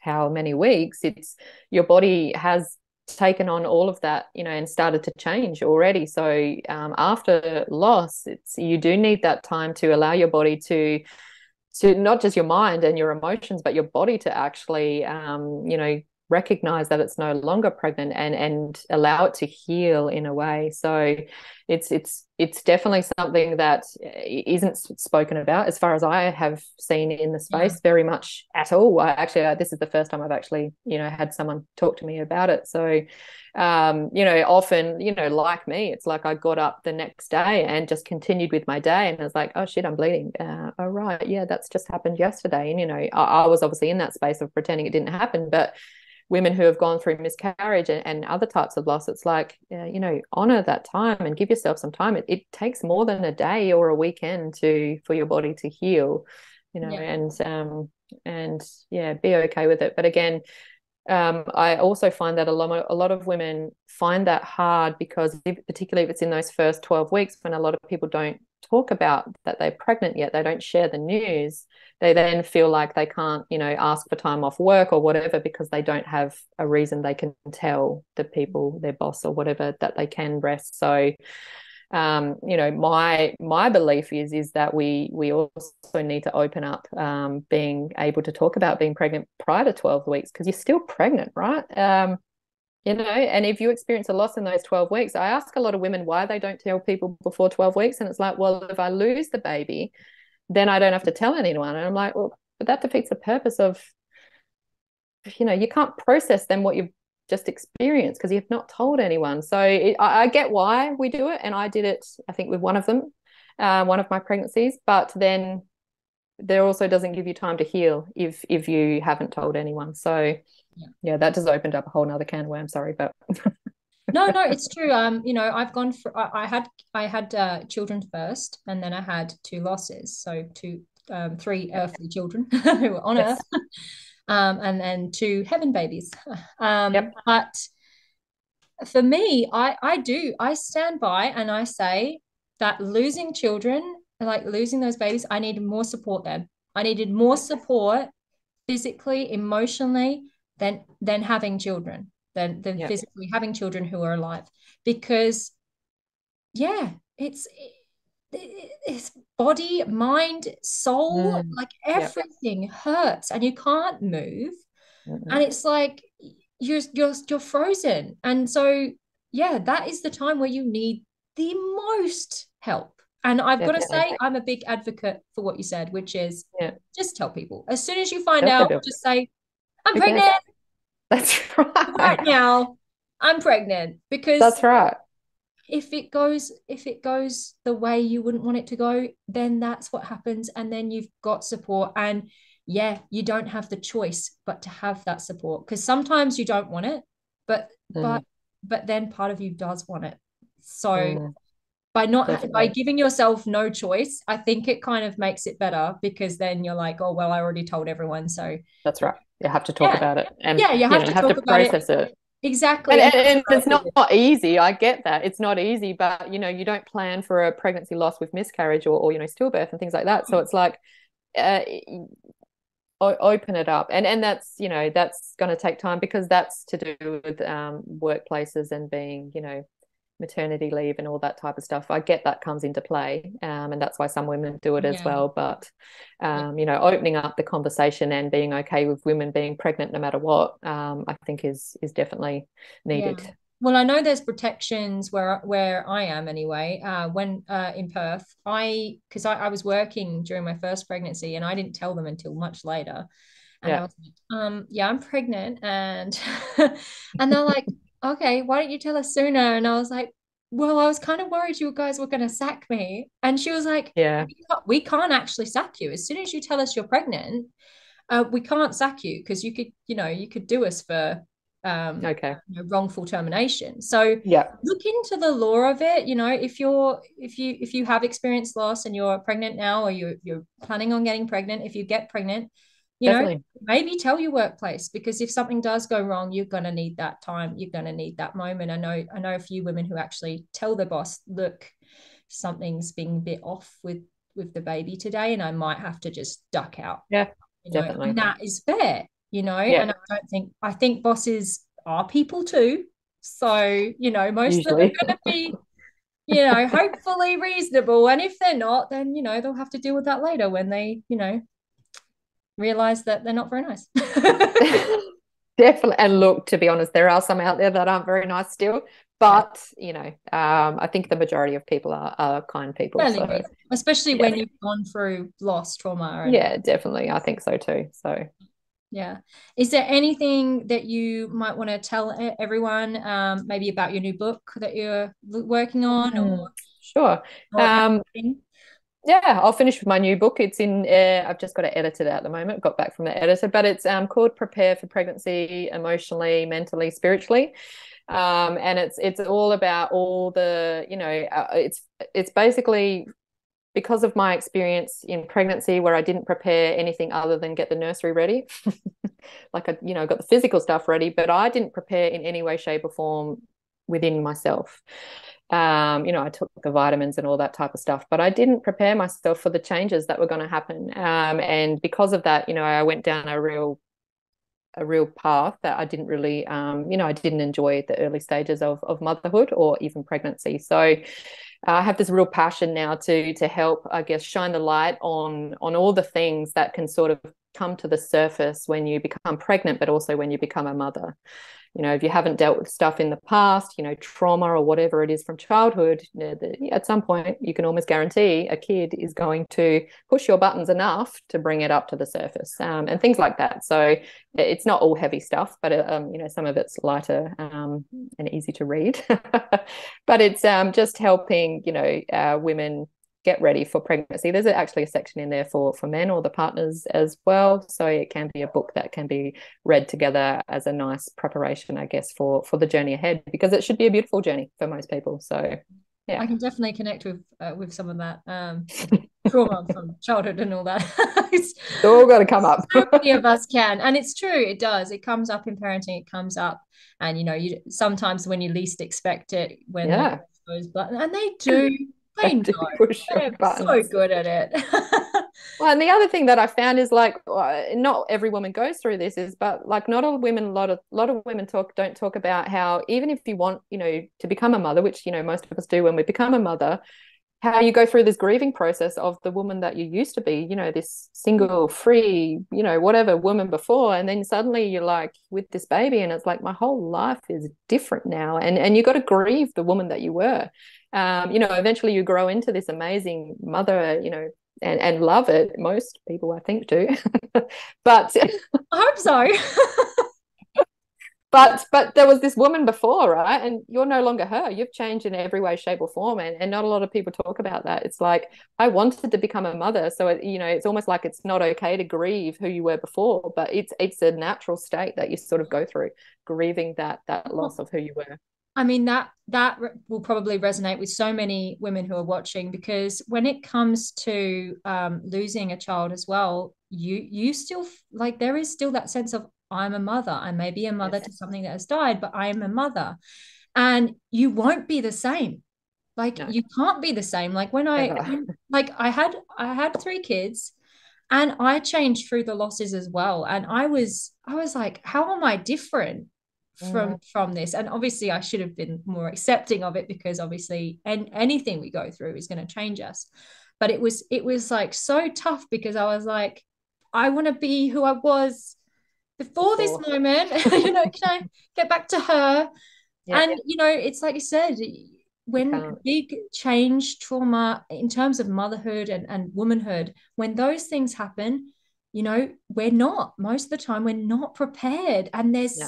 how many weeks, it's your body has taken on all of that, and started to change already. So after loss, it's you do need that time to allow your body to not just your mind and your emotions, but your body to actually, recognize that it's no longer pregnant and allow it to heal in a way. So it's definitely something that isn't spoken about as far as I have seen in the Yeah. space very much at all. This is the first time I've actually, had someone talk to me about it. So often, like me, it's like I got up the next day and just continued with my day, and I was like, oh shit, I'm bleeding. Oh right, yeah, that's just happened yesterday. And I was obviously in that space of pretending it didn't happen, but women who have gone through miscarriage and other types of loss, it's like, honor that time and give yourself some time. It takes more than a day or a weekend for your body to heal, Yeah. and yeah, be okay with it. But again, I also find that a lot of women find that hard because particularly if it's in those first 12 weeks, when a lot of people don't talk about that they're pregnant yet, they don't share the news, they then feel like they can't, ask for time off work or whatever because they don't have a reason they can tell the people, their boss or whatever, that they can rest. So my belief is that we also need to open up, being able to talk about being pregnant prior to 12 weeks, because you're still pregnant, right? And if you experience a loss in those 12 weeks, I ask a lot of women why they don't tell people before 12 weeks, and it's like, well, if I lose the baby, then I don't have to tell anyone. And I'm like, well, but that defeats the purpose of, you can't process then what you've just experienced because you've not told anyone. So I get why we do it, and I did it, I think, with one of them, one of my pregnancies. But then there also doesn't give you time to heal if you haven't told anyone. So yeah, that just opened up a whole nother can of worms. Sorry, but No, it's true. I've gone for I had children first, and then I had two losses, so three yep. earthly children who were on earth, Yes. and then two heaven babies. Yep. But for me, I stand by and I say that losing children, like losing those babies, I needed more support then. I needed more support physically, emotionally, than having children, than Yep. physically having children who are alive. Because yeah, it's body, mind, soul, like Yep. everything hurts and you can't move. Mm-mm. And it's like you're frozen. And so yeah, that is the time where you need the most help. And I've got to Definitely. say, I'm a big advocate for what you said, which is Yeah. just tell people. As soon as you find Tell out, people. just say, I'm Who cares? pregnant That's right right. now. I'm pregnant. Because That's right. if it goes the way you wouldn't want it to go, then that's what happens. And then you've got support. And yeah, you don't have the choice but to have that support, because sometimes you don't want it, but Mm, but then part of you does want it. So mm, by definitely. giving yourself no choice, I think it kind of makes it better, because then you're like, oh well, I already told everyone. So That's right. You have to talk yeah, about it and, yeah, you you have know, to have to talk about it. process it. Exactly. And, And and, you have to and it's process it. not easy. I get that. It's not easy, but, you don't plan for a pregnancy loss with miscarriage or stillbirth and things like that. So it's like, uh, open it up. And that's, that's going to take time, because that's to do with workplaces and being, maternity leave and all that type of stuff. I get that comes into play, and that's why some women do it as Yeah. well. But Yeah. opening up the conversation and being okay with women being pregnant no matter what, I think is definitely Yeah. needed. Well, I know there's protections where I am anyway. When in Perth, because I was working during my first pregnancy and I didn't tell them until much later. And I Yeah. was like, yeah, I'm pregnant. And and they're like, okay, why don't you tell us sooner? And I was like, well, I was kind of worried you guys were going to sack me. And she was like, Yeah. we can't actually sack you. As soon as you tell us you're pregnant, we can't sack you, because you could do us for Okay. wrongful termination. So Yeah. look into the law of it. If you have experienced loss and you're pregnant now, or you're planning on getting pregnant, if you get pregnant, Definitely. maybe tell your workplace, because if something does go wrong, you're going to need that time. You're going to need that moment. I know a few women who actually tell their boss, look, something's being a bit off with the baby today, and I might have to just duck out. Yeah. Definitely. And that is fair. Yeah. And I think bosses are people too. So, most of them are Usually. going to be, hopefully reasonable. And if they're not, then, they'll have to deal with that later when they, realize that they're not very nice. Definitely. And look, to be honest, there are some out there that aren't very nice still, Yeah, but I think the majority of people are kind people. fairly So reasonable, especially yeah, when you've gone through loss, trauma, and yeah, definitely. I think so too. So yeah. Is there anything that you might want to tell everyone, maybe about your new book that you're working on, sure. or Um, anything? yeah, I'll finish with my new book. It's in. I've just got to edit it at the moment. Got back from the editor, but it's called "Prepare for Pregnancy: Emotionally, Mentally, Spiritually." And it's all about all the it's basically because of my experience in pregnancy where I didn't prepare anything other than get the nursery ready. Like I got the physical stuff ready, but I didn't prepare in any way, shape, or form within myself. I took the vitamins and all that type of stuff, but I didn't prepare myself for the changes that were going to happen. And because of that, I went down a real path that I didn't really, I didn't enjoy the early stages of motherhood or even pregnancy. So I have this real passion now to help, I guess, shine the light on all the things that can sort of come to the surface when you become pregnant, but also when you become a mother. If you haven't dealt with stuff in the past, trauma or whatever it is from childhood, at some point you can almost guarantee a kid is going to push your buttons enough to bring it up to the surface, and things like that. So it's not all heavy stuff, but some of it's lighter and easy to read. But it's just helping women get ready for pregnancy. There's actually a section in there for men or the partners as well. So it can be a book that can be read together as a nice preparation, I guess, for the journey ahead, because it should be a beautiful journey for most people. So yeah, I can definitely connect with some of that trauma from childhood and all that. It's all got to come up. so many of us can, and it's true. It does. It comes up in parenting. It comes up, and you sometimes when you least expect it, when they Yeah, push those buttons, and they do. they They do know. push your They're so buttons. good at it. Well, and the other thing that I found is like not every woman goes through this, but like not all women, a lot of women don't talk about how even if you want, to become a mother, which most of us do when we become a mother, how you go through this grieving process of the woman that you used to be, you know, this single, free, you know, whatever woman before. And then suddenly you're like with this baby, and it's like my whole life is different now. And you got to grieve the woman that you were. You know, eventually you grow into this amazing mother, you know, and love it. Most people, I think, do. But I hope so. But there was this woman before, right? And you're no longer her. You've changed in every way, shape, or form. And not a lot of people talk about that. It's like, I wanted to become a mother. So, you know, it's almost like it's not okay to grieve who you were before, but it's a natural state that you sort of go through, grieving that loss of who you were. I mean, that will probably resonate with so many women who are watching, because when it comes to losing a child as well, you still, like, there is still that sense of, I'm a mother. I may be a mother to something that has died, but I am a mother. And you won't be the same. Like, No. you can't be the same. Like when I had 3 kids, and I changed through the losses as well. And I was like, how am I different from this? And obviously I should have been more accepting of it, because obviously anything we go through is going to change us. But it was like so tough, because I was like, I want to be who I was before this moment. You know, can I get back to her? Yeah. And you know, it's like you said, when big change, trauma in terms of motherhood and womanhood, when those things happen, you know, most of the time we're not prepared. And there's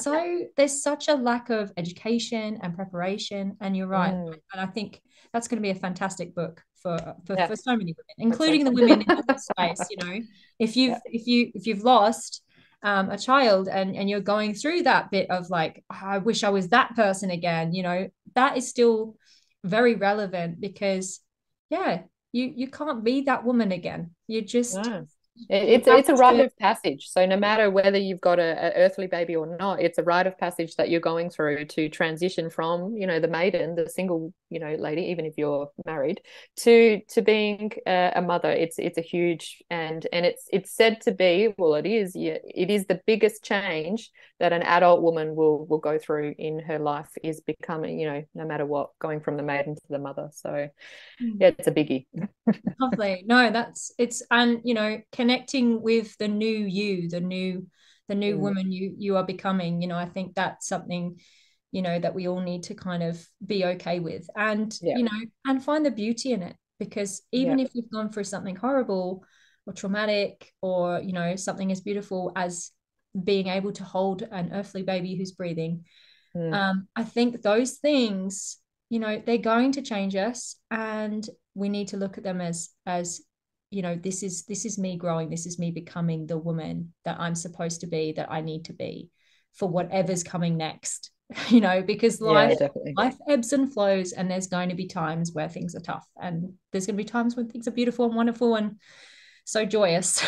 such a lack of education and preparation. And you're right. And I think that's going to be a fantastic book for so many women, including the women in the space. You know, if you've lost a child, and you're going through that bit of like, I wish I was that person again, you know, that is still very relevant, because you can't be that woman again. You just it's a rite of passage. So no matter whether you've got an earthly baby or not, it's a rite of passage that you're going through to transition from, you know, the maiden, the single, you know, lady, even if you're married, to being a mother. It's a huge, and it's said to be, well, it is the biggest change that an adult woman will go through in her life, is becoming, you know, no matter what, going from the maiden to the mother. So yeah, it's a biggie. Lovely. No, and you know, connecting with the new you, the new woman you are becoming. You know, I think that's something, you know, that we all need to kind of be okay with, and you know, and find the beauty in it, because even if you've gone through something horrible or traumatic, or you know, something as beautiful as being able to hold an earthly baby who's breathing, I think those things, you know, they're going to change us, and we need to look at them as you know, this is me growing, this is me becoming the woman that I'm supposed to be, that I need to be for whatever's coming next. You know, because life ebbs and flows, and there's going to be times where things are tough, and there's going to be times when things are beautiful and wonderful and so joyous.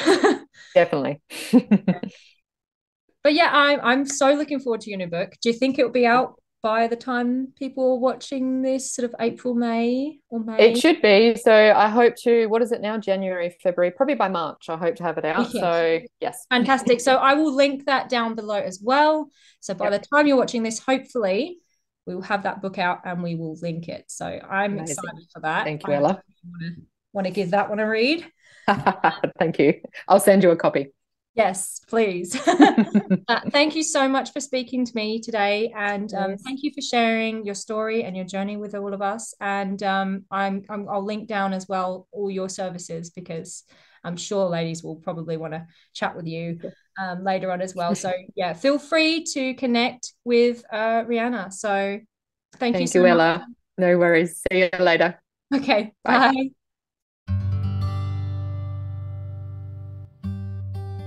Definitely. But yeah, I'm so looking forward to your new book. Do you think it'll be out by the time people are watching this, sort of April, May, or May? It should be. So I hope to, what is it now? January, February, probably by March, I hope to have it out. Okay. So yes. Fantastic. So I will link that down below as well. So by the time you're watching this, hopefully we will have that book out, and we will link it. So I'm excited for that. Thank you, Ella. Want to give that one a read? Thank you. I'll send you a copy. Yes, please. Thank you so much for speaking to me today, and thank you for sharing your story and your journey with all of us. And I'll link down as well all your services, because I'm sure ladies will probably want to chat with you later on as well. So yeah, feel free to connect with Riannah. So thank you so much, Ella. No worries. See you later. Okay, bye.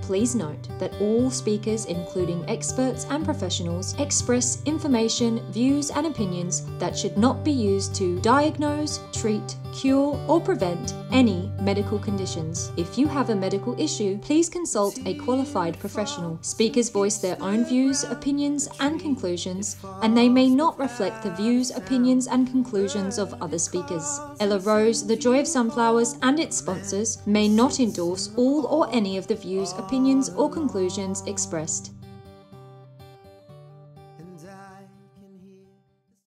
Please note that all speakers, including experts and professionals, express information, views, and opinions that should not be used to diagnose, treat, cure, or prevent any medical conditions. If you have a medical issue, please consult a qualified professional. Speakers voice their own views, opinions, and conclusions, and they may not reflect the views, opinions, and conclusions of other speakers. Ella Rose, The Joy of Sunflowers, and its sponsors may not endorse all or any of the views, opinions, or conclusions expressed.